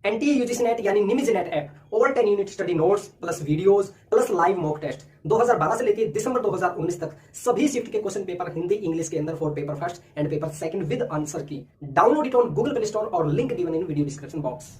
NTA UGC NET यानी निमिज NET app over 10 unit study notes plus videos plus live mock test 2012 से लेकर दिसंबर 2019 तक सभी शिफ्ट के क्वेश्चन पेपर हिंदी इंग्लिश के अंदर for paper first and paper second with answer key. Download it on Google Play Store और link given in video description box.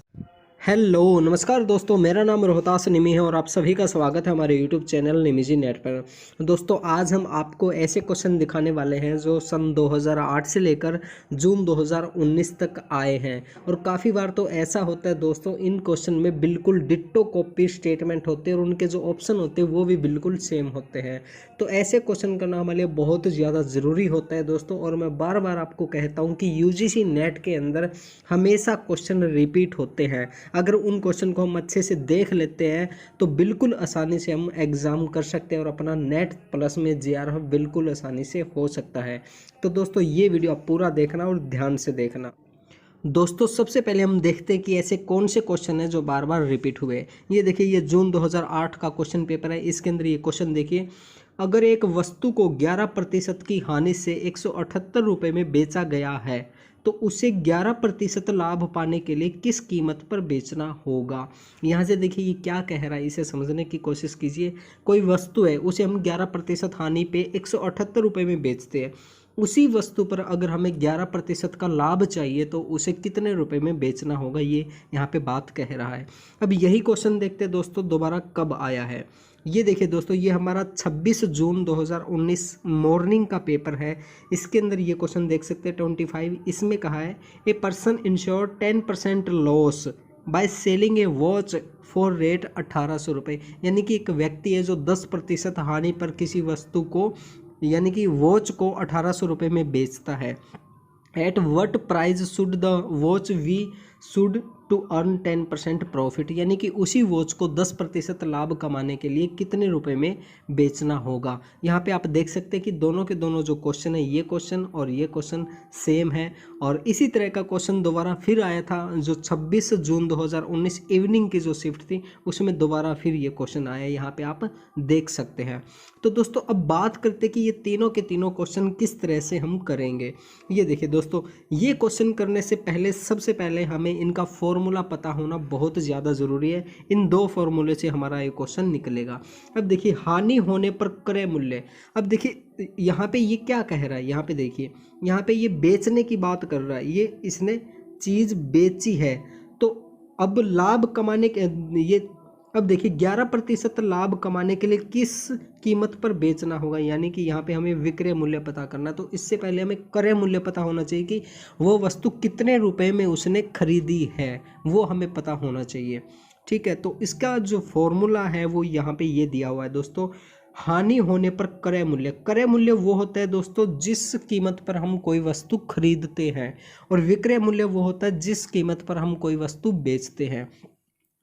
Hello नमस्कार दोस्तों, मेरा नाम रोहतास निमी है और आप सभी का स्वागत है हमारे यूट्यूब चैनल निमिजी नेट पर। दोस्तों आज हम आपको ऐसे क्वेश्चन दिखाने वाले हैं जो सन 2008 से लेकर जून 2019 तक आए हैं। और काफ़ी बार तो ऐसा होता है दोस्तों, इन क्वेश्चन में बिल्कुल डिट्टो कॉपी स्टेटमेंट होते हैं और उनके जो ऑप्शन होते हैं वो भी बिल्कुल सेम होते हैं। तो ऐसे क्वेश्चन करना हमारे लिए बहुत ज़्यादा ज़रूरी होता है दोस्तों। और मैं बार बार आपको कहता हूँ कि यूजीसी नेट के अंदर हमेशा क्वेश्चन रिपीट होते हैं। अगर उन क्वेश्चन को हम अच्छे से देख लेते हैं तो बिल्कुल आसानी से हम एग्ज़ाम कर सकते हैं और अपना नेट प्लस में जीआरएफ बिल्कुल आसानी से हो सकता है। तो दोस्तों ये वीडियो आप पूरा देखना और ध्यान से देखना। दोस्तों सबसे पहले हम देखते हैं कि ऐसे कौन से क्वेश्चन हैं जो बार बार रिपीट हुए। ये देखिए, ये जून 2008 का क्वेश्चन पेपर है। इसके अंदर ये क्वेश्चन देखिए, अगर एक वस्तु को 11% की हानि से 178 रुपये में बेचा गया है तो उसे 11% लाभ पाने के लिए किस कीमत पर बेचना होगा। यहाँ से देखिए ये क्या कह रहा है, इसे समझने की कोशिश कीजिए। कोई वस्तु है, उसे हम 11% हानि पे 178 रुपये में बेचते हैं। उसी वस्तु पर अगर हमें 11% का लाभ चाहिए तो उसे कितने रुपए में बेचना होगा, ये यहाँ पे बात कह रहा है। अब यही क्वेश्चन देखते हैं दोस्तों दोबारा कब आया है। ये देखिए दोस्तों, ये हमारा 26 जून 2019 मॉर्निंग का पेपर है। इसके अंदर ये क्वेश्चन देख सकते हैं 25। इसमें कहा है a person ensure 10% loss by selling A watch for rate 1800 रुपये। यानी कि एक व्यक्ति है जो 10% हानि पर किसी वस्तु को यानी कि वॉच को 1800 रुपये में बेचता है। At what price should the watch we should to earn 10% profit. यानी कि उसी वॉच को 10% लाभ कमाने के लिए कितने रुपए में बेचना होगा। यहाँ पे आप देख सकते हैं कि दोनों के दोनों जो क्वेश्चन है, ये क्वेश्चन और ये क्वेश्चन सेम है। और इसी तरह का क्वेश्चन दोबारा फिर आया था जो 26 जून 2019 इवनिंग की जो शिफ्ट थी उसमें दोबारा फिर ये क्वेश्चन आया, यहाँ पे आप देख सकते हैं। तो दोस्तों अब बात करते कि ये तीनों के तीनों क्वेश्चन किस तरह से हम करेंगे। ये देखिए दोस्तों, ये क्वेश्चन करने से पहले सबसे पहले हमें इनका फॉर्मूला पता होना बहुत ज़्यादा ज़रूरी है। इन दो फॉर्मूले से हमारा ये क्वेश्चन निकलेगा। अब देखिए, हानि होने पर क्रय मूल्य। अब देखिए यहाँ पे ये क्या कह रहा है, यहाँ पे देखिए, यहाँ पे ये बेचने की बात कर रहा है। ये इसने चीज़ बेची है तो अब लाभ कमाने के ये अब देखिए 11% लाभ कमाने के लिए किस कीमत पर बेचना होगा। यानी कि यहाँ पे हमें विक्रय मूल्य पता करना, तो इससे पहले हमें क्रय मूल्य पता होना चाहिए कि वो वस्तु कितने रुपए में उसने खरीदी है, वो हमें पता होना चाहिए। ठीक है, तो इसका जो फॉर्मूला है वो यहाँ पे ये दिया हुआ है दोस्तों। हानि होने पर क्रय मूल्य। क्रय मूल्य वो होता है दोस्तों जिस कीमत पर हम कोई वस्तु खरीदते हैं, और विक्रय मूल्य वो होता है जिस कीमत पर हम कोई वस्तु बेचते हैं।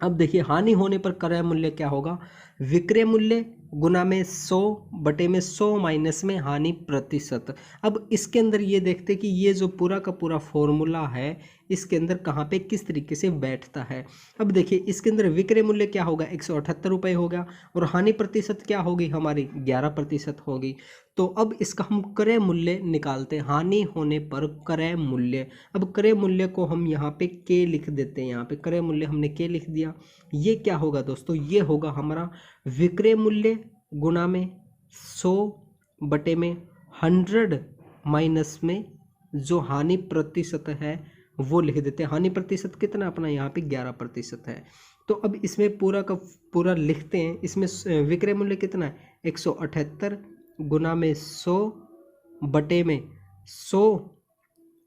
अब देखिए, हानि होने पर क्रय मूल्य क्या होगा, विक्रय मूल्य गुना में 100 बटे में 100 माइनस में हानि प्रतिशत। अब इसके अंदर ये देखते कि ये जो पूरा का पूरा फॉर्मूला है इसके अंदर कहाँ पे किस तरीके से बैठता है। अब देखिए इसके अंदर विक्रय मूल्य क्या होगा, 178 रुपये होगा, और हानि प्रतिशत क्या होगी हमारी 11% होगी। तो अब इसका हम क्रय मूल्य निकालते हैं, हानि होने पर क्रय मूल्य। अब क्रय मूल्य को हम यहाँ पे के लिख देते हैं, यहाँ पे क्रय मूल्य हमने के लिख दिया। ये क्या होगा दोस्तों, ये होगा हमारा विक्रय मूल्य गुना में 100 बटे में 100 माइनस में जो हानि प्रतिशत है वो लिख देते हैं। हानि प्रतिशत कितना अपना यहाँ पे 11% है। तो अब इसमें पूरा का पूरा लिखते हैं। इसमें विक्रय मूल्य कितना है, 178 गुना में 100 बटे में 100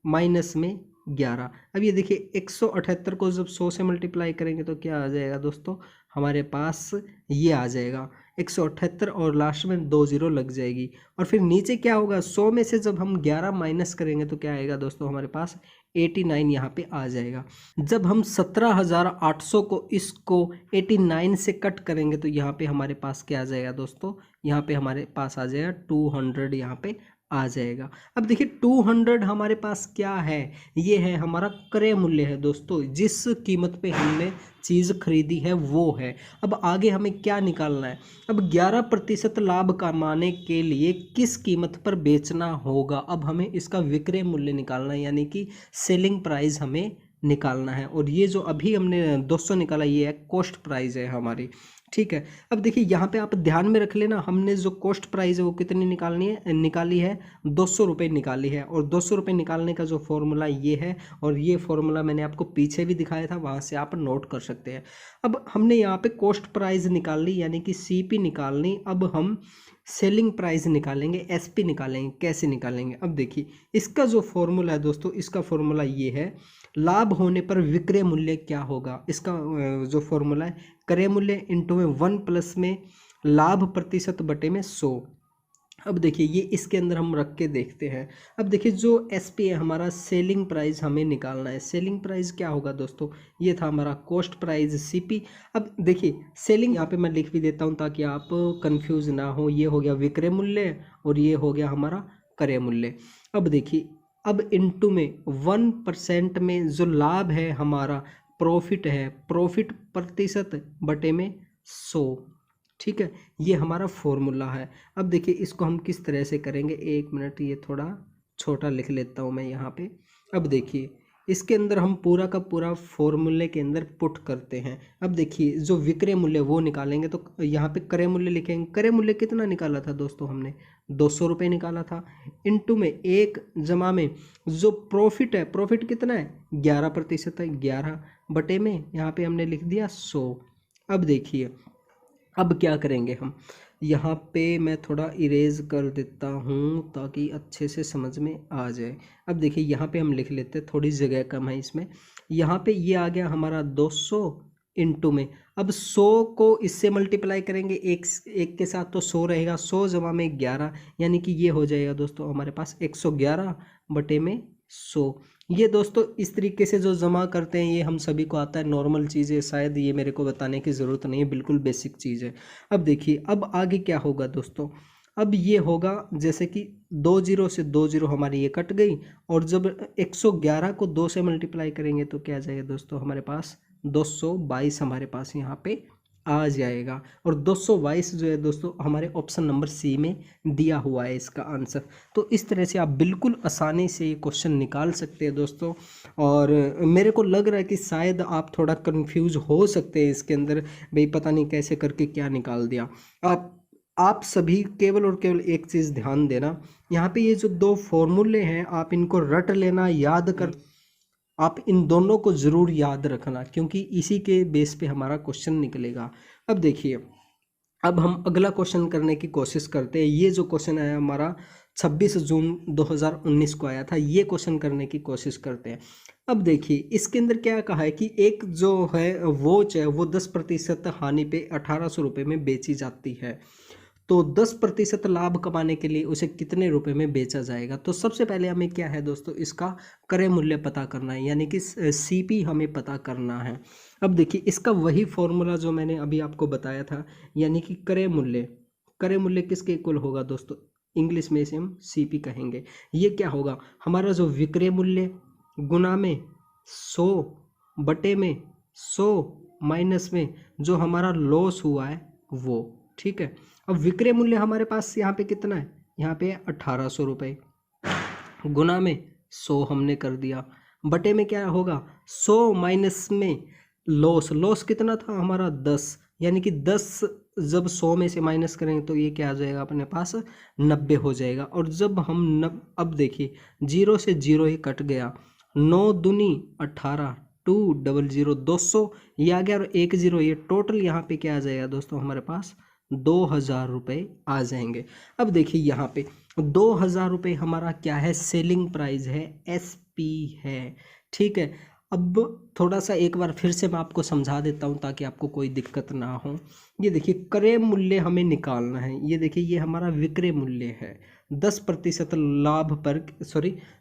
माइनस में 11। अब ये देखिए 178 को जब 100 से मल्टीप्लाई करेंगे तो क्या आ जाएगा दोस्तों, हमारे पास ये आ जाएगा 178 और लास्ट में 2 जीरो लग जाएगी। और फिर नीचे क्या होगा, 100 में से जब हम 11 माइनस करेंगे तो क्या आएगा दोस्तों, हमारे पास 89 यहाँ पे आ जाएगा। जब हम 17,800 को इसको 89 से कट करेंगे तो यहाँ पे हमारे पास क्या आ जाएगा दोस्तों, यहाँ पे हमारे पास आ जाएगा 200 यहाँ पे आ जाएगा। अब देखिए 200 हमारे पास क्या है, ये है हमारा क्रय मूल्य है दोस्तों, जिस कीमत पे हमने चीज़ खरीदी है वो है। अब आगे हमें क्या निकालना है, अब 11% लाभ कमाने के लिए किस कीमत पर बेचना होगा। अब हमें इसका विक्रय मूल्य निकालना है, यानी कि सेलिंग प्राइस हमें निकालना है। और ये जो अभी हमने 200 निकाला ये है कॉस्ट प्राइस है हमारी, ठीक है। अब देखिए यहाँ पे आप ध्यान में रख लेना, हमने जो कॉस्ट प्राइस है वो कितनी निकाली है 200 रुपये निकाली है। और 200 रुपये निकालने का जो फॉर्मूला ये है, और ये फॉर्मूला मैंने आपको पीछे भी दिखाया था, वहाँ से आप नोट कर सकते हैं। अब हमने यहाँ पे कॉस्ट प्राइस निकाल ली यानी कि CP निकाल ली। अब हम सेलिंग प्राइस निकालेंगे, SP निकालेंगे। कैसे निकालेंगे? अब देखिए इसका जो फॉर्मूला है दोस्तों, इसका फॉर्मूला ये है, लाभ होने पर विक्रय मूल्य क्या होगा। इसका जो फॉर्मूला है क्रय मूल्य इंटू में 1 प्लस में लाभ प्रतिशत बटे में 100। अब देखिए ये इसके अंदर हम रख के देखते हैं। अब देखिए जो SP है हमारा सेलिंग प्राइस हमें निकालना है। सेलिंग प्राइस क्या होगा दोस्तों, ये था हमारा कॉस्ट प्राइस CP। अब देखिए सेलिंग यहाँ पे मैं लिख भी देता हूँ ताकि आप कंफ्यूज ना हो। ये हो गया विक्रय मूल्य और ये हो गया हमारा क्रय मूल्य। अब देखिए अब इनटू में 1% में जो लाभ है हमारा प्रॉफिट है, प्रॉफिट प्रतिशत बटे में 100, ठीक है। ये हमारा फॉर्मूला है। अब देखिए इसको हम किस तरह से करेंगे, 1 मिनट, ये थोड़ा छोटा लिख लेता हूँ मैं यहाँ पे। अब देखिए इसके अंदर हम पूरा का पूरा फॉर्मूले के अंदर पुट करते हैं। अब देखिए जो विक्रय मूल्य वो निकालेंगे तो यहाँ पे क्रय मूल्य लिखेंगे। क्रय मूल्य कितना निकाला था दोस्तों, हमने 200 रुपये निकाला था। इनटू में 1 जमा में जो प्रॉफिट है, प्रॉफिट कितना है 11% है, 11 बटे में यहाँ पे हमने लिख दिया 100। अब देखिए अब क्या करेंगे हम, यहाँ पे मैं थोड़ा इरेज कर देता हूँ ताकि अच्छे से समझ में आ जाए। अब देखिए यहाँ पे हम लिख लेते हैं, थोड़ी जगह कम है इसमें। यहाँ पे ये आ गया हमारा 200 इनटू में, अब 100 को इससे मल्टीप्लाई करेंगे एक के साथ तो 100 रहेगा, 100 जमा में 11 यानी कि ये हो जाएगा दोस्तों हमारे पास 111 बटे में 100। ये दोस्तों इस तरीके से जो जमा करते हैं ये हम सभी को आता है, नॉर्मल चीज़ है, शायद ये मेरे को बताने की ज़रूरत नहीं है, बिल्कुल बेसिक चीज़ है। अब देखिए अब आगे क्या होगा दोस्तों, अब ये होगा जैसे कि 2 0 से 2 0 हमारी ये कट गई, और जब 111 को 2 से मल्टीप्लाई करेंगे तो क्या आ जाएगा दोस्तों हमारे पास 222 हमारे पास यहाँ पे आ जाएगा। और 222 जो है दोस्तों हमारे ऑप्शन नंबर C में दिया हुआ है इसका आंसर। तो इस तरह से आप बिल्कुल आसानी से ये क्वेश्चन निकाल सकते हैं दोस्तों। और मेरे को लग रहा है कि शायद आप थोड़ा कंफ्यूज हो सकते हैं इसके अंदर, भाई पता नहीं कैसे करके क्या निकाल दिया। आप सभी केवल और केवल एक चीज़ ध्यान देना, यहाँ पे ये जो 2 फॉर्मूले हैं आप इनको रट लेना, याद कर, आप इन दोनों को ज़रूर याद रखना क्योंकि इसी के बेस पे हमारा क्वेश्चन निकलेगा। अब देखिए अब हम अगला क्वेश्चन करने की कोशिश करते हैं। ये जो क्वेश्चन आया हमारा 26 जून 2019 को आया था, ये क्वेश्चन करने की कोशिश करते हैं। अब देखिए इसके अंदर क्या कहा है कि एक जो है वॉच है वो 10% हानि पे 1800 रुपये में बेची जाती है, तो 10% लाभ कमाने के लिए उसे कितने रुपए में बेचा जाएगा। तो सबसे पहले हमें क्या है दोस्तों, इसका क्रय मूल्य पता करना है यानी कि CP हमें पता करना है। अब देखिए इसका वही फॉर्मूला जो मैंने अभी आपको बताया था, यानी कि क्रय मूल्य किसके इक्वल होगा दोस्तों, इंग्लिश में इसे हम CP कहेंगे। ये क्या होगा, हमारा जो विक्रय मूल्य गुना में 100 बटे में 100 माइनस में जो हमारा लॉस हुआ है वो, ठीक है। अब विक्रय मूल्य हमारे पास यहाँ पे कितना है, यहाँ पे 1800 रुपये, गुना में 100 हमने कर दिया, बटे में क्या होगा 100 माइनस में लॉस कितना था हमारा 10, यानी कि 10 जब 100 में से माइनस करेंगे तो ये क्या आ जाएगा अपने पास 90 हो जाएगा। और जब हम अब देखिए 0 से 0 ही कट गया, 9 दूनी 18, 200 200 ये आ गया, और 1 0 ये टोटल यहाँ पे क्या आ जाएगा दोस्तों हमारे पास 2000 रुपये आ जाएंगे। अब देखिए यहाँ पे 2000 रुपये हमारा क्या है, सेलिंग प्राइस है, SP है, ठीक है। अब थोड़ा सा एक बार फिर से मैं आपको समझा देता हूँ ताकि आपको कोई दिक्कत ना हो। ये देखिए क्रय मूल्य हमें निकालना है, ये देखिए ये हमारा विक्रय मूल्य है, 10% लाभ पर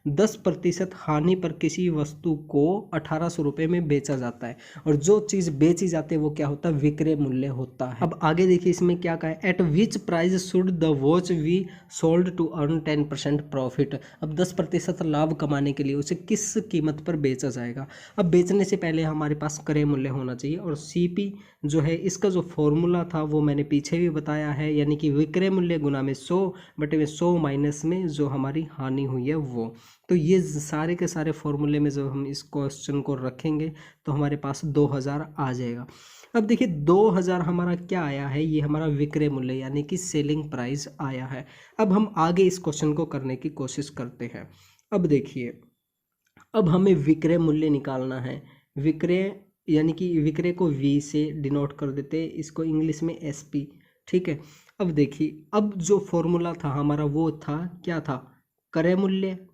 10% हानि पर किसी वस्तु को 1800 रुपये में बेचा जाता है, और जो चीज़ बेची जाती है वो क्या होता है, विक्रय मूल्य होता है। अब आगे देखिए इसमें क्या कहा है, at which price should the watch we sold to earn 10% profit. अब 10% लाभ कमाने के लिए उसे किस कीमत पर बेचा जाएगा। अब बेचने से पहले हमारे पास क्रय मूल्य होना चाहिए, और CP जो है इसका जो फॉर्मूला था वो मैंने पीछे भी बताया है, यानी कि विक्रय मूल्य गुना में 100 बटे में 100 2 माइनस में जो हमारी हानि हुई है वो। तो ये सारे के सारे फॉर्मूले में जब हम इस क्वेश्चन को रखेंगे तो हमारे पास 2000 आ जाएगा। अब देखिए 2000 हमारा क्या आया है, ये हमारा विक्रय मूल्य यानी कि सेलिंग प्राइस आया है। अब हम आगे इस क्वेश्चन को करने की कोशिश करते हैं। अब देखिए, अब हमें विक्रय मूल्य निकालना है। विक्रय यानी कि विक्रय को वी से डिनोट कर देते हैं, इसको इंग्लिश में एसपी, ठीक है। अब देखिए, अब जो फॉर्मूला था हमारा वो था, क्या था, क्रय मूल्य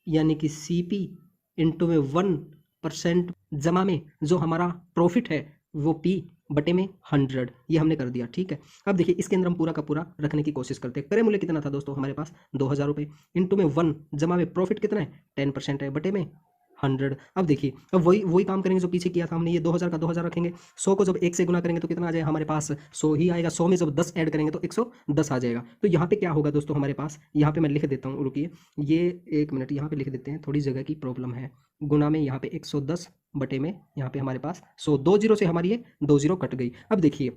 यानी कि सीपी इंटू में 1% जमा में जो हमारा प्रॉफिट है वो पी बटे में 100, ये हमने कर दिया, ठीक है। अब देखिए इसके अंदर हम पूरा का पूरा रखने की कोशिश करते हैं। क्रय मूल्य कितना था दोस्तों हमारे पास, 2000 रुपये, इंटू में 1 जमा में प्रॉफिट कितना है, 10% है, बटे में 100। अब देखिए, अब वही काम करेंगे जो पीछे किया था हमने। ये 2000 का 2000 रखेंगे, 100 को जब 1 से गुना करेंगे तो कितना आ जाएगा हमारे पास, 100 ही आएगा। 100 में जब 10 ऐड करेंगे तो 110 आ जाएगा। तो यहाँ पे क्या होगा दोस्तों हमारे पास, यहाँ पे मैं लिख देता हूँ, रुकिए, ये 1 मिनट यहाँ पे लिख देते हैं, थोड़ी जगह की प्रॉब्लम है। गुना में यहाँ पे 110 बटे में यहाँ पे हमारे पास 100, 2 जीरो से हमारी ये 2 जीरो कट गई। अब देखिए,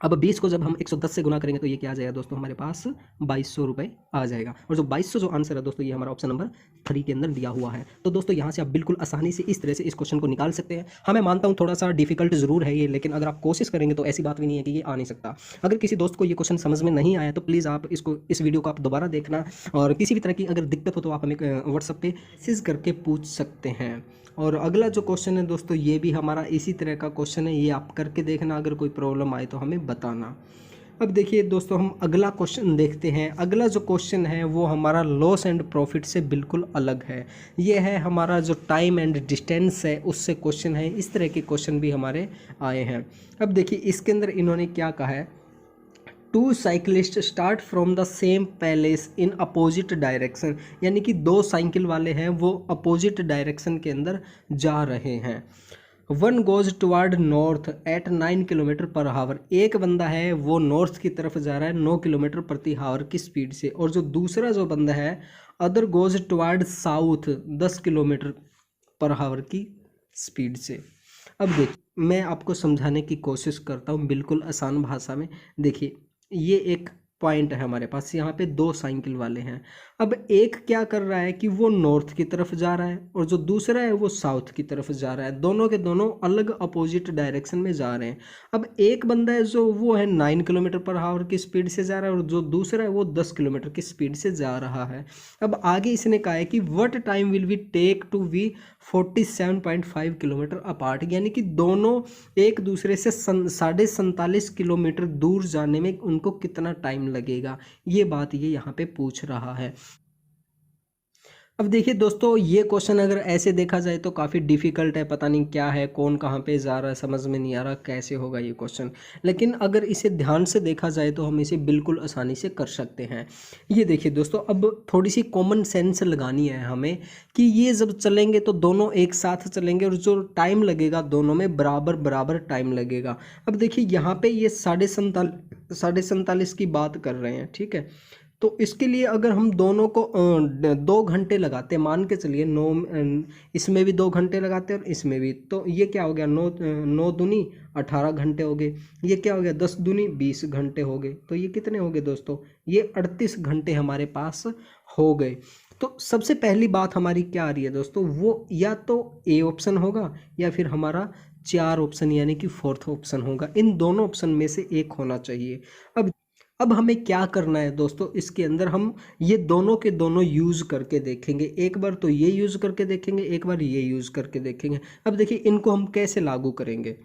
अब 20 को जब हम 110 से गुना करेंगे तो ये क्या आ जाएगा दोस्तों हमारे पास, 2200 रुपये आ जाएगा। और जो 2200 जो आंसर है दोस्तों, ये हमारा ऑप्शन नंबर 3 के अंदर दिया हुआ है। तो दोस्तों यहाँ से आप बिल्कुल आसानी से इस तरह से इस क्वेश्चन को निकाल सकते हैं। हाँ, मैं मानता हूँ थोड़ा सा डिफिकल्ट जरूर है ये, लेकिन अगर आप कोशिश करेंगे तो ऐसी बात भी नहीं है कि ये आ नहीं सकता। अगर किसी दोस्त को ये क्वेश्चन समझ में नहीं आया तो प्लीज़ आप इस वीडियो को आप दोबारा देखना, और किसी भी तरह की अगर दिक्कत हो तो आप हमें व्हाट्सएप पे मैसेज करके पूछ सकते हैं। और अगला जो क्वेश्चन है दोस्तों, ये भी हमारा इसी तरह का क्वेश्चन है, ये आप करके देखना, अगर कोई प्रॉब्लम आए तो हमें बताना। अब देखिए दोस्तों, हम अगला क्वेश्चन देखते हैं। अगला जो क्वेश्चन है वो हमारा लॉस एंड प्रॉफिट से बिल्कुल अलग है। ये है हमारा जो टाइम एंड डिस्टेंस है उससे क्वेश्चन है। इस तरह के क्वेश्चन भी हमारे आए हैं। अब देखिए इसके अंदर इन्होंने क्या कहा है, 2 cyclist start from the same palace in opposite direction, यानी कि 2 साइकिल वाले हैं वो अपोजिट डायरेक्शन के अंदर जा रहे हैं। 1 goes toward north at 9 kilometre per hour, एक बंदा है वो नॉर्थ की तरफ जा रहा है 9 किलोमीटर प्रति हावर की स्पीड से, और जो दूसरा जो बंदा है other goes toward south 10 kilometre per हावर की स्पीड से। अब देखिए मैं आपको समझाने की कोशिश करता हूँ बिल्कुल आसान भाषा में। देखिए ये एक पॉइंट है हमारे पास, यहाँ पे 2 साइकिल वाले हैं। अब एक क्या कर रहा है कि वो नॉर्थ की तरफ जा रहा है, और जो दूसरा है वो साउथ की तरफ जा रहा है। दोनों के दोनों अलग अपोजिट डायरेक्शन में जा रहे हैं। अब एक बंदा है जो वो है 9 किलोमीटर पर हावर की स्पीड से जा रहा है, और जो दूसरा है वो 10 किलोमीटर की स्पीड से जा रहा है। अब आगे इसने कहा है कि what time will we take to we 47.5 kilometre apart, यानी कि दोनों एक दूसरे से 47.5 किलोमीटर दूर जाने में उनको कितना टाइम लगेगा, ये बात ये यहाँ पे पूछ रहा है। अब देखिए दोस्तों, ये क्वेश्चन अगर ऐसे देखा जाए तो काफ़ी डिफिकल्ट है, पता नहीं क्या है, कौन कहाँ पे जा रहा है, समझ में नहीं आ रहा कैसे होगा ये क्वेश्चन। लेकिन अगर इसे ध्यान से देखा जाए तो हम इसे बिल्कुल आसानी से कर सकते हैं। ये देखिए दोस्तों, अब थोड़ी सी कॉमन सेंस लगानी है हमें कि ये जब चलेंगे तो दोनों एक साथ चलेंगे, और जो टाइम लगेगा दोनों में बराबर बराबर टाइम लगेगा। अब देखिए यहाँ पे ये 47.5 की बात कर रहे हैं, ठीक है। तो इसके लिए अगर हम दोनों को 2 घंटे लगाते हैं, मान के चलिए 9, इसमें भी 2 घंटे लगाते हैं और इसमें भी, तो ये क्या हो गया, 9 दूनी 18 घंटे हो गए। ये क्या हो गया, 10 दूनी 20 घंटे हो गए। तो ये कितने हो गए दोस्तों, ये 38 घंटे हमारे पास हो गए। तो सबसे पहली बात हमारी क्या आ रही है दोस्तों, वो या तो ए ऑप्शन होगा या फिर हमारा 4 ऑप्शन यानी कि 4th ऑप्शन होगा। इन दोनों ऑप्शन में से एक होना चाहिए। अब हमें क्या करना है दोस्तों, इसके अंदर हम ये दोनों के दोनों यूज़ करके देखेंगे। एक बार तो ये यूज़ करके देखेंगे, एक बार ये यूज़ करके देखेंगे। अब देखिए इनको हम कैसे लागू करेंगे,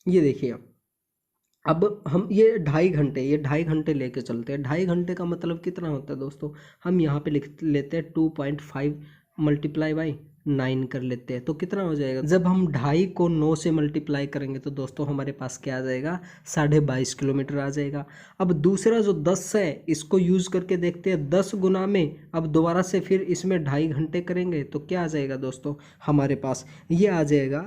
ये देखिए। अब हम ये 2.5 घंटे लेके चलते हैं। 2.5 घंटे का मतलब कितना होता है दोस्तों, हम यहाँ पे लिख लेते हैं 2.5 मल्टीप्लाई बाई 9 कर लेते हैं, तो कितना हो जाएगा। जब हम 2.5 को 9 से मल्टीप्लाई करेंगे तो दोस्तों हमारे पास क्या आ जाएगा, 22.5 किलोमीटर आ जाएगा। अब दूसरा जो 10 है इसको यूज़ करके देखते हैं, 10 गुना में अब दोबारा से फिर इसमें 2.5 घंटे करेंगे तो क्या आ जाएगा दोस्तों हमारे पास, ये आ जाएगा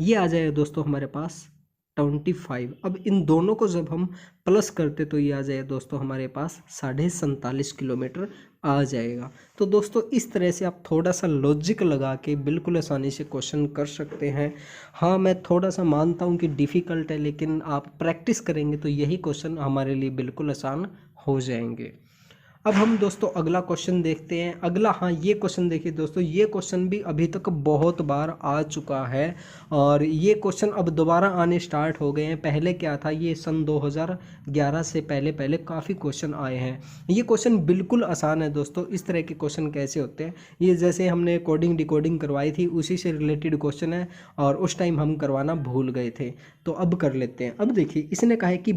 दोस्तों हमारे पास 25। अब इन दोनों को जब हम प्लस करते तो ये आ जाएगा दोस्तों हमारे पास 47.5 किलोमीटर आ जाएगा। तो दोस्तों इस तरह से आप थोड़ा सा लॉजिक लगा के बिल्कुल आसानी से क्वेश्चन कर सकते हैं। हाँ, मैं थोड़ा सा मानता हूँ कि डिफ़िकल्ट है, लेकिन आप प्रैक्टिस करेंगे तो यही क्वेश्चन हमारे लिए बिल्कुल आसान हो जाएंगे। अब हम दोस्तों अगला क्वेश्चन देखते हैं। अगला, हाँ, ये क्वेश्चन देखिए दोस्तों, ये क्वेश्चन भी अभी तक बहुत बार आ चुका है और ये क्वेश्चन अब दोबारा आने स्टार्ट हो गए हैं। पहले क्या था, ये सन 2011 से पहले पहले काफ़ी क्वेश्चन आए हैं। ये क्वेश्चन बिल्कुल आसान है दोस्तों। इस तरह के क्वेश्चन कैसे होते हैं, ये जैसे हमने कोडिंग डिकोडिंग करवाई थी उसी से रिलेटेड क्वेश्चन है और उस टाइम हम करवाना भूल गए थे, तो अब कर लेते हैं। अब देखिए, इसने कहा है कि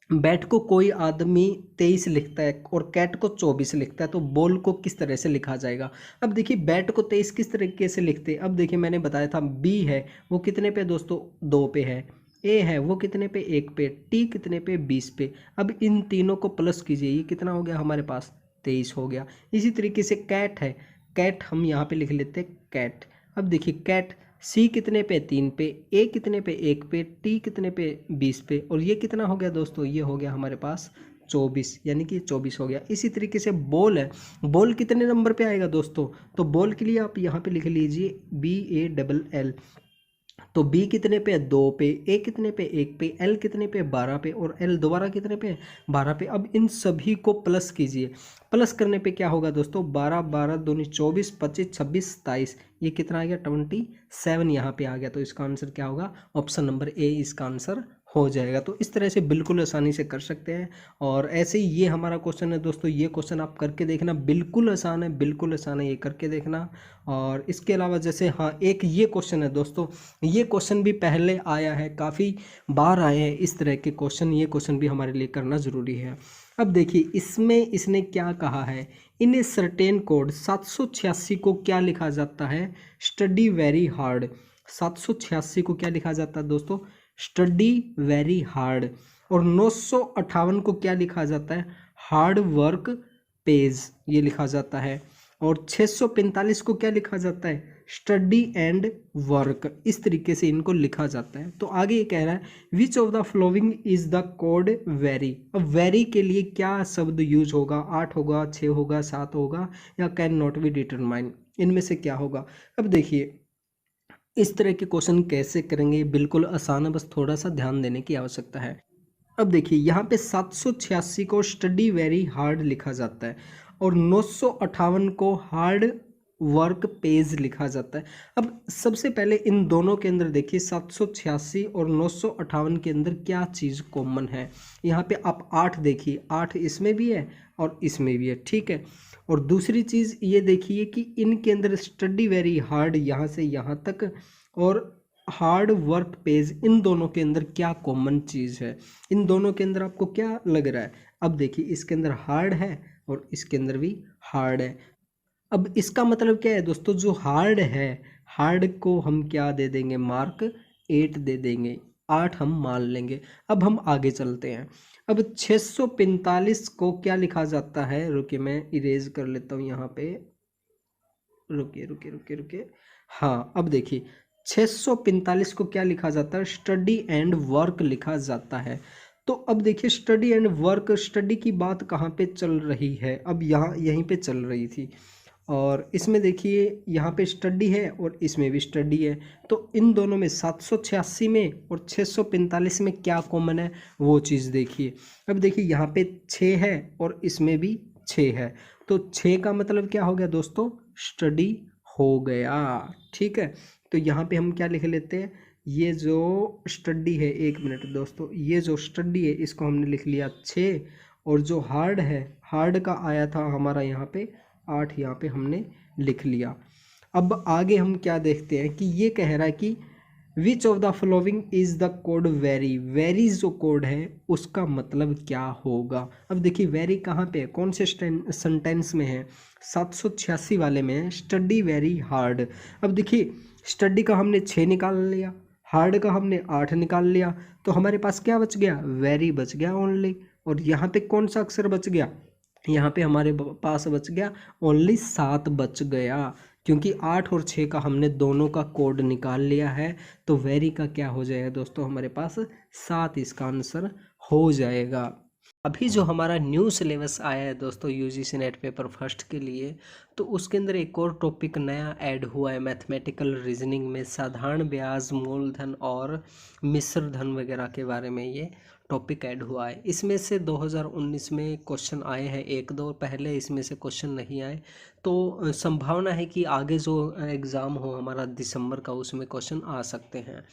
बैट को कोई आदमी 23 लिखता है और कैट को 24 लिखता है, तो बॉल को किस तरह से लिखा जाएगा। अब देखिए, बैट को 23 किस तरीके से लिखते हैं। अब देखिए, मैंने बताया था बी है वो कितने पे दोस्तों, 2 पे है। ए है वो कितने पे, 1 पे। टी कितने पे, 20 पे। अब इन तीनों को प्लस कीजिए, ये कितना हो गया हमारे पास, 23 हो गया। इसी तरीके से कैट है, कैट हम यहाँ पे लिख लेते हैं कैट। अब देखिए, कैट सी कितने पे, 3 पे। ए कितने पे, 1 पे। टी कितने पे, 20 पे। और ये कितना हो गया दोस्तों, ये हो गया हमारे पास 24, यानी कि 24 हो गया। इसी तरीके से बॉल है, बॉल कितने नंबर पे आएगा दोस्तों, तो बॉल के लिए आप यहाँ पे लिख लीजिए BALL। तो बी कितने पे, 2 पे। ए कितने पे, 1 पे। एल कितने पे, 12 पे। और एल दोबारा कितने पे, 12 पे। अब इन सभी को प्लस कीजिए, प्लस करने पे क्या होगा दोस्तों, 12 12 दूनी 24, 25 26 27, ये कितना आ गया, 27 यहाँ पे आ गया। तो इसका आंसर क्या होगा, ऑप्शन नंबर ए इसका आंसर हो जाएगा। तो इस तरह से बिल्कुल आसानी से कर सकते हैं। और ऐसे ही ये हमारा क्वेश्चन है दोस्तों, ये क्वेश्चन आप करके देखना, बिल्कुल आसान है, बिल्कुल आसान है, ये करके देखना। और इसके अलावा जैसे, हाँ, एक ये क्वेश्चन है दोस्तों, ये क्वेश्चन भी पहले आया है, काफ़ी बार आए हैं इस तरह के क्वेश्चन, ये क्वेश्चन भी हमारे लिए करना ज़रूरी है। अब देखिए, इसमें इसने क्या कहा है, इन ए सर्टेन कोड 786 को क्या लिखा जाता है, स्टडी वेरी हार्ड। 786 को क्या लिखा जाता है दोस्तों, स्टडी वेरी हार्ड। और 958 को क्या लिखा जाता है, हार्ड वर्क पेज, ये लिखा जाता है। और 645 को क्या लिखा जाता है, स्टडी एंड वर्क। इस तरीके से इनको लिखा जाता है। तो आगे ये कह रहा है, which of the following is the code very. अब वेरी के लिए क्या शब्द यूज होगा, 8 होगा, 6 होगा, 7 होगा, या कैन नॉट बी डिटरमाइन, इनमें से क्या होगा। अब देखिए, इस तरह के क्वेश्चन कैसे करेंगे, बिल्कुल आसान है, बस थोड़ा सा ध्यान देने की आवश्यकता है। अब देखिए, यहाँ पे 786 को स्टडी वेरी हार्ड लिखा जाता है और 958 को हार्ड वर्क पेज लिखा जाता है। अब सबसे पहले इन दोनों के अंदर देखिए, 786 और 958 के अंदर क्या चीज़ कॉमन है। यहाँ पे आप 8 देखिए, 8 इसमें भी है और इसमें भी है, ठीक है। और दूसरी चीज़ ये देखिए कि इनके अंदर स्टडी वेरी हार्ड यहाँ से यहाँ तक और हार्ड वर्क पेज, इन दोनों के अंदर क्या कॉमन चीज़ है, इन दोनों के अंदर आपको क्या लग रहा है। अब देखिए, इसके अंदर हार्ड है और इसके अंदर भी हार्ड है। अब इसका मतलब क्या है दोस्तों, जो हार्ड है, हार्ड को हम क्या दे देंगे, मार्क 8 दे देंगे, 8 हम मान लेंगे। अब हम आगे चलते हैं। अब 645 को क्या लिखा जाता है, रुकिए मैं इरेज कर लेता हूँ यहाँ पे, रुकिए रुकिए रुकिए रुकिए, हाँ। अब देखिए, 645 को क्या लिखा जाता है, स्टडी एंड वर्क लिखा जाता है। तो अब देखिए, स्टडी एंड वर्क, स्टडी की बात कहाँ पे चल रही है, अब यहाँ यहीं पे चल रही थी। और इसमें देखिए, यहाँ पे स्टडी है और इसमें भी स्टडी है। तो इन दोनों में 786 में और 645 में क्या कॉमन है, वो चीज़ देखिए। अब देखिए, यहाँ पे 6 है और इसमें भी 6 है। तो 6 का मतलब क्या हो गया दोस्तों, स्टडी हो गया, ठीक है। तो यहाँ पे हम क्या लिख लेते हैं, ये जो स्टडी है, 1 मिनट दोस्तों, ये जो स्टडी है इसको हमने लिख लिया 6, और जो हार्ड है, हार्ड का आया था हमारा यहाँ पे 8, यहाँ पे हमने लिख लिया। अब आगे हम क्या देखते हैं कि ये कह रहा है कि which of the following is the code very. Very जो कोड है उसका मतलब क्या होगा। अब देखिए, वेरी कहाँ पे है, कौन से सेंटेंस में है, 786 वाले में है, स्टडी वेरी हार्ड। अब देखिए, स्टडी का हमने 6 निकाल लिया, हार्ड का हमने 8 निकाल लिया, तो हमारे पास क्या बच गया, वेरी बच गया ओनली। और यहाँ पे कौन सा अक्षर बच गया, यहाँ पे हमारे पास बच गया ओनली 7 बच गया, क्योंकि 8 और 6 का हमने दोनों का कोड निकाल लिया है। तो वेरी का क्या हो जाएगा दोस्तों, हमारे पास 7 इसका आंसर हो जाएगा। अभी जो हमारा न्यू सिलेबस आया है दोस्तों यूजीसी नेट पेपर फर्स्ट के लिए, तो उसके अंदर एक और टॉपिक नया ऐड हुआ है मैथमेटिकल रीजनिंग में, साधारण ब्याज, मूलधन और मिश्र धन वगैरह के बारे में ये टॉपिक ऐड हुआ है। इसमें से 2019 में क्वेश्चन आए हैं, एक दो पहले इसमें से क्वेश्चन नहीं आए, तो संभावना है कि आगे जो एग्ज़ाम हो हमारा दिसंबर का उसमें क्वेश्चन आ सकते हैं।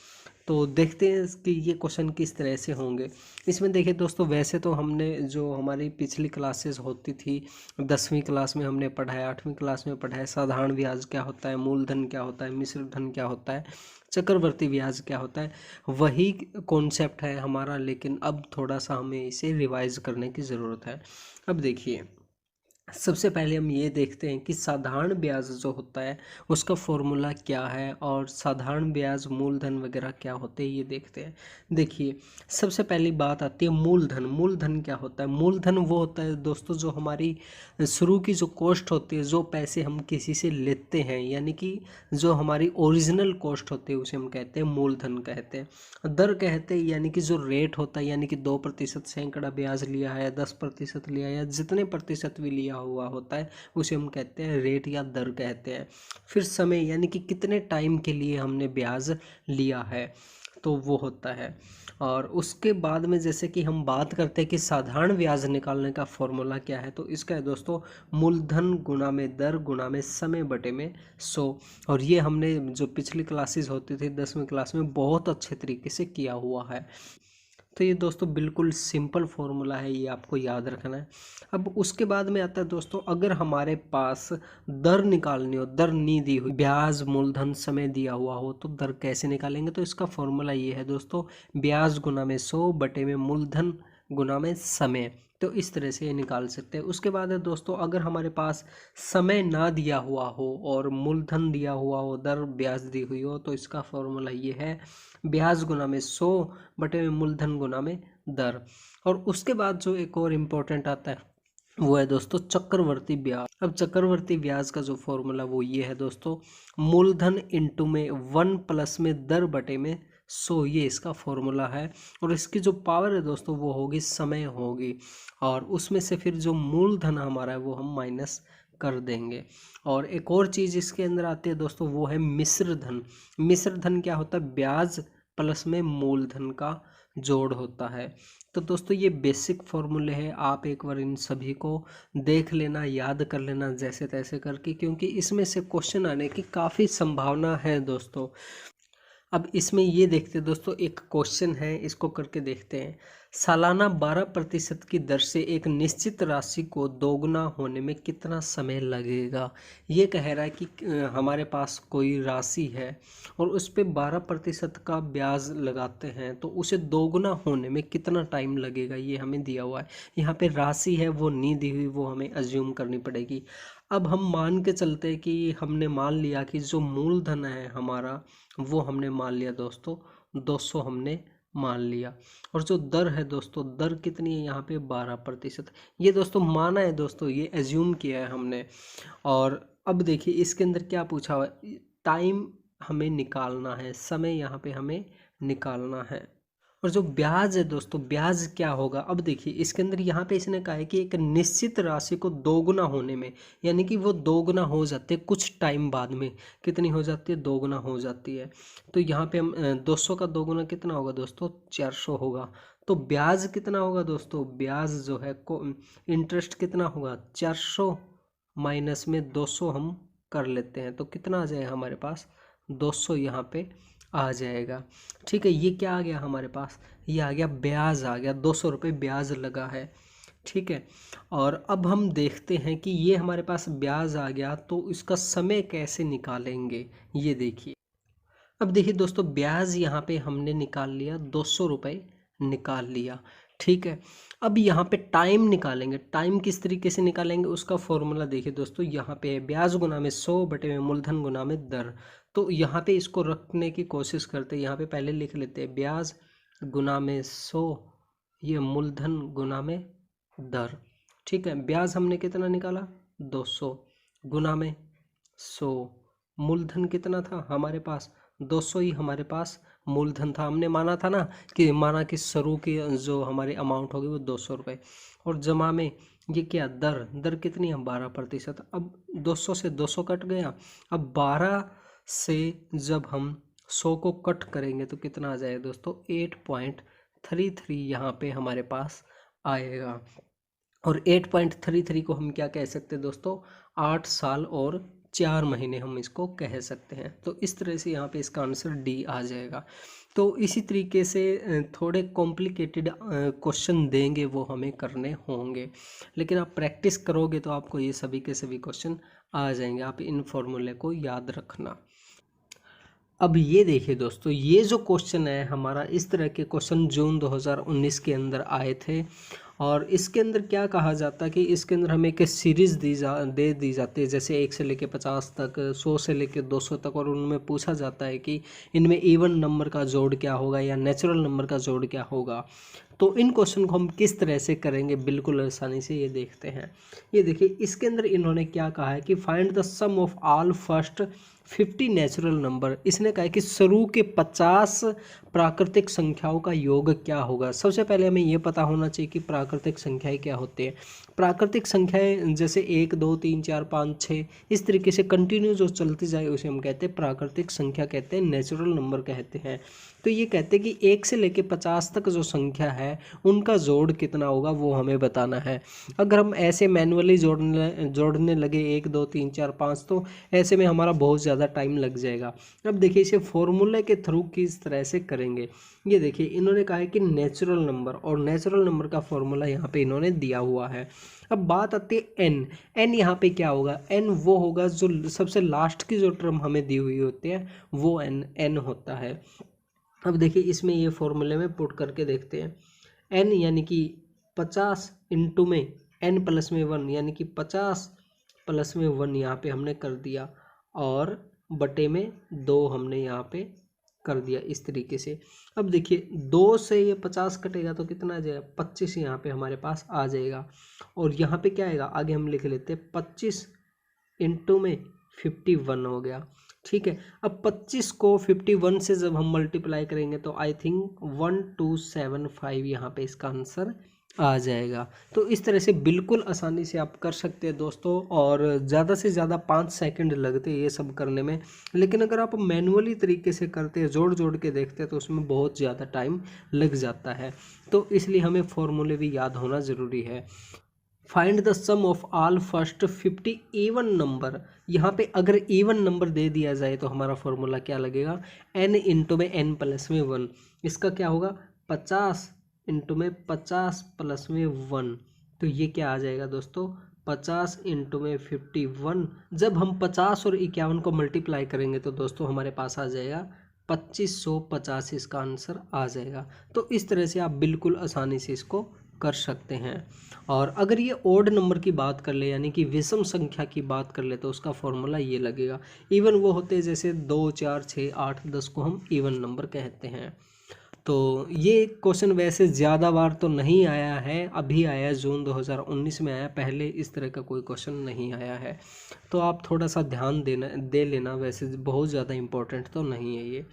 तो देखते हैं कि ये क्वेश्चन किस तरह से होंगे। इसमें देखिए दोस्तों, वैसे तो हमने जो हमारी पिछली क्लासेस होती थी 10वीं क्लास में हमने पढ़ा है, 8वीं क्लास में पढ़ा है साधारण ब्याज क्या होता है, मूलधन क्या होता है, मिश्र धन क्या होता है, चक्रवर्ती ब्याज क्या होता है, वही कॉन्सेप्ट है हमारा, लेकिन अब थोड़ा सा हमें इसे रिवाइज करने की ज़रूरत है। अब देखिए, सबसे पहले हम ये देखते हैं कि साधारण ब्याज जो होता है उसका फॉर्मूला क्या है और साधारण ब्याज, मूलधन वगैरह क्या होते हैं ये देखते हैं। देखिए, सबसे पहली बात आती है मूलधन। मूलधन क्या होता है? मूलधन वो होता है दोस्तों जो हमारी शुरू की जो कॉस्ट होती है, जो पैसे हम किसी से लेते हैं, यानी कि जो हमारी ओरिजिनल कॉस्ट होती है उसे हम कहते हैं मूलधन कहते हैं। दर कहते हैं यानी कि जो रेट होता है, यानी कि 2% सैकड़ा ब्याज लिया है, 10% लिया है, या जितने प्रतिशत भी लिया हुआ होता है उसे हम कहते हैं रेट या दर कहते हैं। फिर समय, यानी कि कितने टाइम के लिए हमने ब्याज लिया है, तो वो होता है। और उसके बाद में जैसे कि हम बात करते हैं कि साधारण ब्याज निकालने का फॉर्मूला क्या है, तो इसका है दोस्तों मूलधन गुणा में दर गुणा में समय बटे में 100। और ये हमने जो पिछली क्लासेस होती थी 10वीं क्लास में बहुत अच्छे तरीके से किया हुआ है। तो ये दोस्तों बिल्कुल सिंपल फॉर्मूला है, ये आपको याद रखना है। अब उसके बाद में आता है दोस्तों, अगर हमारे पास दर निकालनी हो, दर नहीं दी हुई, ब्याज, मूलधन, समय दिया हुआ हो, तो दर कैसे निकालेंगे? तो इसका फॉर्मूला ये है दोस्तों, ब्याज गुना में 100 बटे में मूलधन गुना में समय। तो इस तरह से ये निकाल सकते हैं। उसके बाद है दोस्तों, अगर हमारे पास समय ना दिया हुआ हो और मूलधन दिया हुआ हो, दर ब्याज दी हुई हो, तो इसका फॉर्मूला ये है, ब्याज गुना में 100 बटे में मूलधन गुना में दर। और उसके बाद जो एक और इम्पोर्टेंट आता है वो है दोस्तों चक्रवर्ती ब्याज। अब चक्रवर्ती ब्याज का जो फॉर्मूला वो ये है दोस्तों, मूलधन इंटू में 1 प्लस में दर बटे में 100, ये इसका फॉर्मूला है। और इसकी जो पावर है दोस्तों वो होगी समय होगी, और उसमें से फिर जो मूलधन हमारा है वो हम माइनस कर देंगे। और एक और चीज़ इसके अंदर आती है दोस्तों, वो है मिश्र धन। मिश्र धन क्या होता है? ब्याज प्लस में मूलधन का जोड़ होता है। तो दोस्तों ये बेसिक फॉर्मूले हैं, आप एक बार इन सभी को देख लेना, याद कर लेना जैसे तैसे करके, क्योंकि इसमें से क्वेश्चन आने की काफ़ी संभावना है दोस्तों। अब इसमें ये देखते हैं दोस्तों, एक क्वेश्चन है, इसको करके देखते हैं। सालाना 12% की दर से एक निश्चित राशि को दोगुना होने में कितना समय लगेगा? ये कह रहा है कि हमारे पास कोई राशि है और उस पर 12% का ब्याज लगाते हैं, तो उसे दोगुना होने में कितना टाइम लगेगा, ये हमें दिया हुआ है। यहाँ पे राशि है वो नहीं दी हुई, वो हमें अज्यूम करनी पड़ेगी। अब हम मान के चलते हैं कि हमने मान लिया कि जो मूलधन है हमारा वो हमने मान लिया दोस्तों 200 हमने मान लिया, और जो दर है दोस्तों, दर कितनी है यहाँ पे 12%। ये दोस्तों माना है दोस्तों, ये एज्यूम किया है हमने। और अब देखिए इसके अंदर क्या पूछा हुआ है, टाइम हमें निकालना है, समय यहाँ पे हमें निकालना है। और जो ब्याज है दोस्तों, ब्याज क्या होगा? अब देखिए इसके अंदर यहाँ पे इसने कहा है कि एक निश्चित राशि को दोगुना होने में, यानी कि वो दोगुना हो जाती है कुछ टाइम बाद में। कितनी हो जाती है? दोगुना हो जाती है। तो यहाँ पे हम 200 का दोगुना कितना होगा दोस्तों? 400 होगा। तो ब्याज कितना होगा दोस्तों? ब्याज जो है को इंटरेस्ट कितना होगा? 400 माइनस में 200 हम कर लेते हैं, तो कितना आ जाएगा हमारे पास? 200 यहाँ पे आ जाएगा। ठीक है, ये क्या आ गया हमारे पास? ये आ गया ब्याज, आ गया 200 रुपये ब्याज लगा है। ठीक है, और अब हम देखते हैं कि ये हमारे पास ब्याज आ गया, तो इसका समय कैसे निकालेंगे ये देखिए। अब देखिए दोस्तों, ब्याज यहाँ पे हमने निकाल लिया, 200 रुपये निकाल लिया। ठीक है, अब यहाँ पे टाइम निकालेंगे। टाइम किस तरीके से निकालेंगे उसका फॉर्मूला देखिए दोस्तों, यहाँ पे है ब्याज गुना में 100 बटे में मूलधन गुना में दर। तो यहाँ पे इसको रखने की कोशिश करते हैं, यहाँ पे पहले लिख लेते हैं ब्याज गुना में 100, ये मूलधन गुना में दर। ठीक है, ब्याज हमने कितना निकाला? 200 गुना में 100, मूलधन कितना था हमारे पास? 200 ही हमारे पास मूलधन था, हमने माना था ना कि शुरू की जो हमारी अमाउंट होगी वो 200 रुपये, और जमा में ये क्या दर कितनी है 12%। अब 200 से 200 कट गया। अब 12 से जब हम 100 को कट करेंगे तो कितना आ जाएगा दोस्तों, 8.33 यहाँ पे हमारे पास आएगा। और 8.33 को हम क्या कह सकते हैं दोस्तों, 8 साल और 4 महीने हम इसको कह सकते हैं। तो इस तरह से यहाँ पे इसका आंसर डी आ जाएगा। तो इसी तरीके से थोड़े कॉम्प्लिकेटेड क्वेश्चन देंगे वो हमें करने होंगे, लेकिन आप प्रैक्टिस करोगे तो आपको ये सभी के सभी क्वेश्चन आ जाएंगे। आप इन फॉर्मूले को याद रखना। अब ये देखिए दोस्तों, ये जो क्वेश्चन है हमारा, इस तरह के क्वेश्चन जून 2019 के अंदर आए थे, और इसके अंदर क्या कहा जाता है कि इसके अंदर हमें एक सीरीज़ दे दी जाती है, जैसे 1 से लेके 50 तक, 100 से लेके 200 तक, और उनमें पूछा जाता है कि इनमें इवन नंबर का जोड़ क्या होगा या नेचुरल नंबर का जोड़ क्या होगा। तो इन क्वेश्चन को हम किस तरह से करेंगे बिल्कुल आसानी से, ये देखते हैं। ये देखिए, इसके अंदर इन्होंने क्या कहा है कि find the sum of all first 50 natural number. इसने कहा है कि शुरू के 50 प्राकृतिक संख्याओं का योग क्या होगा। सबसे पहले हमें ये पता होना चाहिए कि प्राकृतिक संख्याएं क्या होती हैं। प्राकृतिक संख्याएं जैसे 1 2 3 4 5 6 इस तरीके से कंटिन्यू जो चलती जाए उसे हम कहते हैं प्राकृतिक संख्या, कहते हैं नेचुरल नंबर कहते हैं। तो ये कहते हैं कि 1 से लेके 50 तक जो संख्या है उनका जोड़ कितना होगा वो हमें बताना है। अगर हम ऐसे मैनुअली जोड़ने लगे 1 2 3 4 5, तो ऐसे में हमारा बहुत ज़्यादा टाइम लग जाएगा। अब देखिए, इसे फॉर्मूले के थ्रू किस तरह से करेंगे। ये देखिए, इन्होंने कहा है कि नेचुरल नंबर, और नेचुरल नंबर का फॉर्मूला यहाँ पे इन्होंने दिया हुआ है। अब बात आती है एन यहाँ पे क्या होगा, एन वो होगा जो सबसे लास्ट की जो टर्म हमें दी हुई होती है वो एन होता है। अब देखिए, इसमें ये फॉर्मूले में पुट करके देखते हैं। एन यानी कि 50 इंटू में एन प्लस में 1, यानी कि 50 प्लस में 1 यहाँ पे हमने कर दिया, और बटे में 2 हमने यहाँ पे कर दिया इस तरीके से। अब देखिए, 2 से ये 50 कटेगा तो कितना आ जाएगा, 25 यहाँ पे हमारे पास आ जाएगा। और यहाँ पे क्या आएगा, आगे हम लिख लेते हैं 25 इंटू में 51 हो गया। ठीक है, अब 25 को 51 से जब हम मल्टीप्लाई करेंगे तो आई थिंक 1275 यहाँ पे इसका आंसर आ जाएगा। तो इस तरह से बिल्कुल आसानी से आप कर सकते हैं दोस्तों, और ज़्यादा से ज़्यादा 5 सेकंड लगते हैं ये सब करने में। लेकिन अगर आप मैनुअली तरीके से करते हैं, जोड़ के देखते हैं, तो उसमें बहुत ज़्यादा टाइम लग जाता है। तो इसलिए हमें फॉर्मूले भी याद होना ज़रूरी है। Find the sum of all first 50 even number. यहाँ पे अगर इवन नंबर दे दिया जाए तो हमारा फॉर्मूला क्या लगेगा, एन इंटू में एन प्लस में 1। इसका क्या होगा, 50 इंटू में 50 प्लस में 1। तो ये क्या आ जाएगा दोस्तों, 50 इंटू में 51। जब हम 50 और 51 को मल्टीप्लाई करेंगे तो दोस्तों हमारे पास आ जाएगा 2550, इसका आंसर आ जाएगा। तो इस तरह से आप बिल्कुल आसानी से इसको कर सकते हैं। और अगर ये ओड नंबर की बात कर ले, यानी कि विषम संख्या की बात कर ले, तो उसका फॉर्मूला ये लगेगा। इवन वो होते हैं जैसे 2 4 6 8 10 को हम इवन नंबर कहते हैं। तो ये क्वेश्चन वैसे ज़्यादा बार तो नहीं आया है, अभी आया जून 2019 में आया, पहले इस तरह का कोई क्वेश्चन नहीं आया है। तो आप थोड़ा सा ध्यान दे लेना, वैसे बहुत ज़्यादा इम्पोर्टेंट तो नहीं है ये।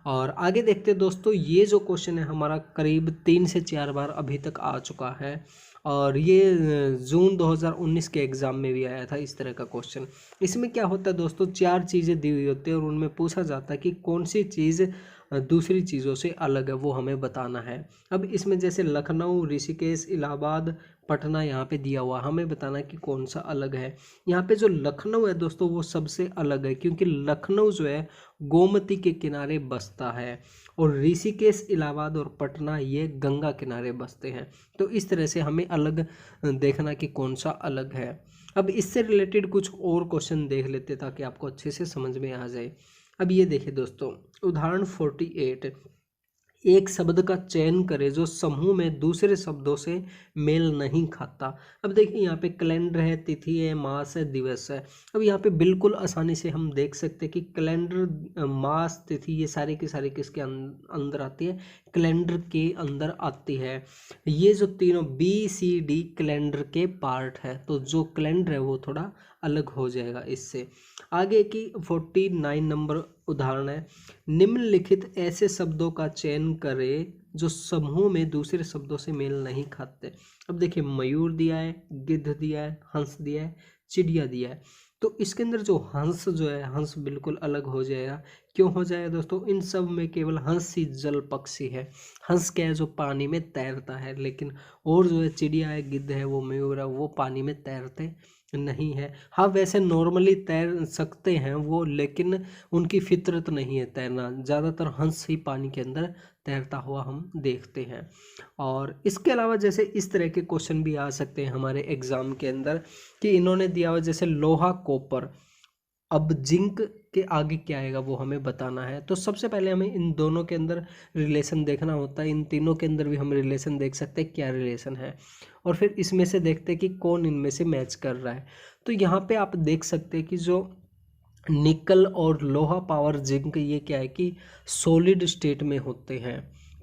और आगे देखते हैं दोस्तों, ये जो क्वेश्चन है हमारा करीब 3 से 4 बार अभी तक आ चुका है, और ये जून 2019 के एग्ज़ाम में भी आया था इस तरह का क्वेश्चन। इसमें क्या होता है दोस्तों, 4 चीज़ें दी हुई होती है और उनमें पूछा जाता है कि कौन सी चीज़ दूसरी चीज़ों से अलग है, वो हमें बताना है। अब इसमें जैसे लखनऊ, ऋषिकेश, इलाहाबाद, पटना यहाँ पे दिया हुआ, हमें बताना है कि कौन सा अलग है। यहाँ पे जो लखनऊ है दोस्तों वो सबसे अलग है, क्योंकि लखनऊ जो है गोमती के किनारे बसता है, और ऋषिकेश, इलाहाबाद और पटना ये गंगा किनारे बसते हैं। तो इस तरह से हमें अलग देखना कि कौन सा अलग है। अब इससे रिलेटेड कुछ और क्वेश्चन देख लेते ताकि आपको अच्छे से समझ में आ जाए। अब ये देखिए दोस्तों, उदाहरण 48, एक शब्द का चयन करें जो समूह में दूसरे शब्दों से मेल नहीं खाता। अब देखिए, यहाँ पे कैलेंडर है, तिथि है, मास है, दिवस है। अब यहाँ पे बिल्कुल आसानी से हम देख सकते हैं कि कैलेंडर, मास, तिथि ये सारी की सारी किसके अंदर आती है, कैलेंडर के अंदर आती है। ये जो तीनों BCD कैलेंडर के पार्ट है, तो जो कैलेंडर है वो थोड़ा अलग हो जाएगा इससे। आगे की 49 नंबर उदाहरण है, निम्नलिखित ऐसे शब्दों का चयन करें जो समूह में दूसरे शब्दों से मेल नहीं खाते। अब देखिए, मयूर दिया है, गिद्ध दिया है, हंस दिया है, चिड़िया दिया है। तो इसके अंदर जो हंस हंस बिल्कुल अलग हो जाएगा। क्यों हो जाएगा दोस्तों? इन सब में केवल हंस ही जल पक्षी है। हंस क्या है? जो पानी में तैरता है। लेकिन और जो है चिड़िया है, गिद्ध है, वो मयूर है, वो पानी में तैरते नहीं है। हाँ, वैसे नॉर्मली तैर सकते हैं वो, लेकिन उनकी फितरत नहीं है तैरना। ज़्यादातर हंस ही पानी के अंदर तैरता हुआ हम देखते हैं। और इसके अलावा जैसे इस तरह के क्वेश्चन भी आ सकते हैं हमारे एग्ज़ाम के अंदर, कि इन्होंने दिया हुआ जैसे लोहा, कॉपर, अब जिंक के आगे क्या आएगा वो हमें बताना है। तो सबसे पहले हमें इन दोनों के अंदर रिलेशन देखना होता है। इन तीनों के अंदर भी हम रिलेशन देख सकते हैं क्या रिलेशन है, और फिर इसमें से देखते हैं कि कौन इनमें से मैच कर रहा है। तो यहाँ पे आप देख सकते हैं कि जो निकल और लोहा, पावर, जिंक, ये क्या है कि सॉलिड स्टेट में होते हैं।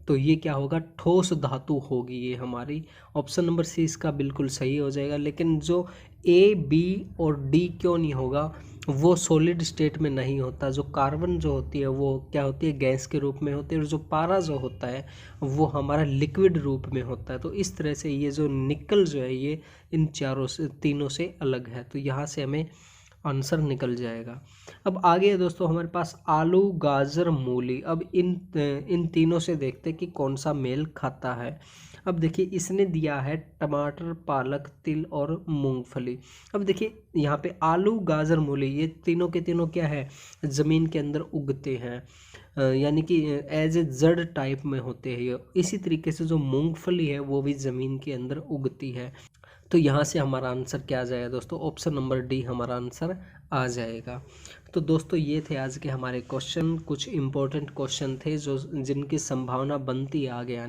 तो ये क्या होगा? ठोस धातु होगी ये हमारी। ऑप्शन नंबर सी इसका बिल्कुल सही हो जाएगा। लेकिन जो ए, बी और डी क्यों नहीं होगा? वो सॉलिड स्टेट में नहीं होता। जो कार्बन जो होती है वो क्या होती है? गैस के रूप में होती है। और जो पारा जो होता है वो हमारा लिक्विड रूप में होता है। तो इस तरह से ये जो निकल जो है ये इन तीनों से अलग है। तो यहाँ से हमें आंसर निकल जाएगा। अब आगे है दोस्तों हमारे पास आलू, गाजर, मूली। अब इन तीनों से देखते हैं कि कौन सा मेल खाता है। अब देखिए, इसने दिया है टमाटर, पालक, तिल और मूंगफली। अब देखिए यहाँ पे आलू, गाजर, मूली, ये तीनों के तीनों क्या है? ज़मीन के अंदर उगते हैं, यानी कि एज ए जड़ टाइप में होते हैं ये। इसी तरीके से जो मूंगफली है वो भी ज़मीन के अंदर उगती है। तो यहाँ से हमारा आंसर क्या आ जाएगा दोस्तों? ऑप्शन नंबर डी हमारा आंसर आ जाएगा। तो दोस्तों ये थे आज के हमारे क्वेश्चन। कुछ इम्पोर्टेंट क्वेश्चन थे जो जिनकी संभावना बनती है आगे आने